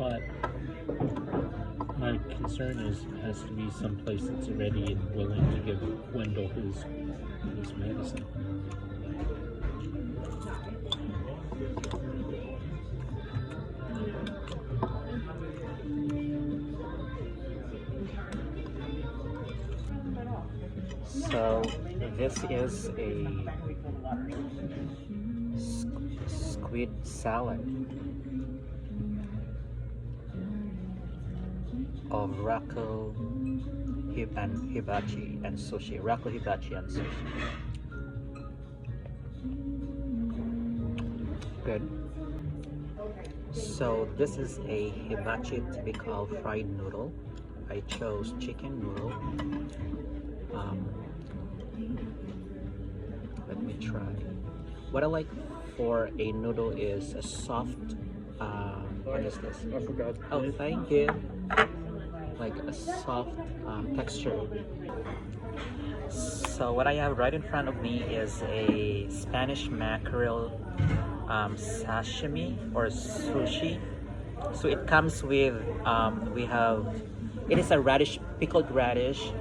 but my concern is it has to be someplace that's ready and willing to give Wendell his medicine. So this is a squid salad of Rako and Hibachi and sushi. Rako Hibachi and sushi. Good. So this is a Hibachi typical fried noodle. I chose chicken noodle. Let me try. What I like for a noodle is a soft, what is this? I forgot. Oh, thank you. Like a soft texture. So what I have right in front of me is a Spanish mackerel sashimi or sushi. So it comes with, it is a radish, pickled radish,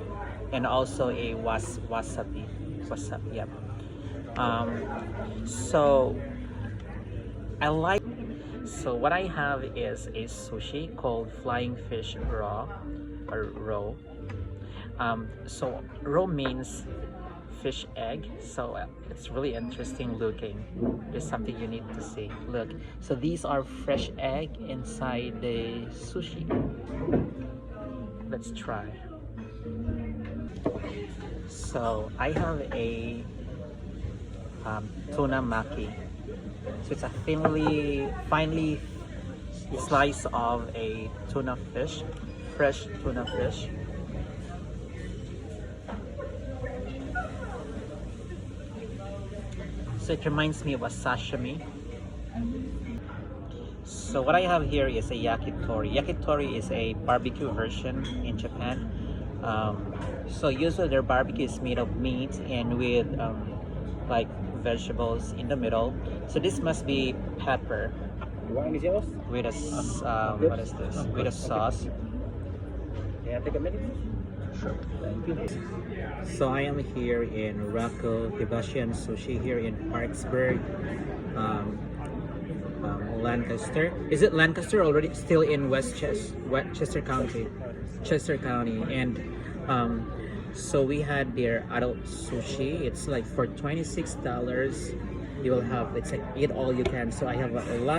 and also a wasabi. Wasabi, yeah. So I like. So what I have is a sushi called flying fish raw or roe. So roe means fish egg, so it's really interesting looking. There's something you need to see. Look, so these are fresh egg inside the sushi. Let's try. So I have a tuna maki. So it's a finely slice of a tuna fish, fresh tuna fish. So it reminds me of a sashimi. So what I have here is a yakitori. Yakitori is a barbecue version in Japan. So usually their barbecue is made of meat and with like vegetables in the middle. So this must be pepper with a what is this? With a sauce. Can I take a minute? Sure. So I am here in Rako Hibachi and Sushi here in Parksburg, Lancaster. Is it Lancaster already? Still in Westchester County, Chester County, and so we had their adult sushi. It's like for $26. You will have, it's like eat all you can. So I have a lot.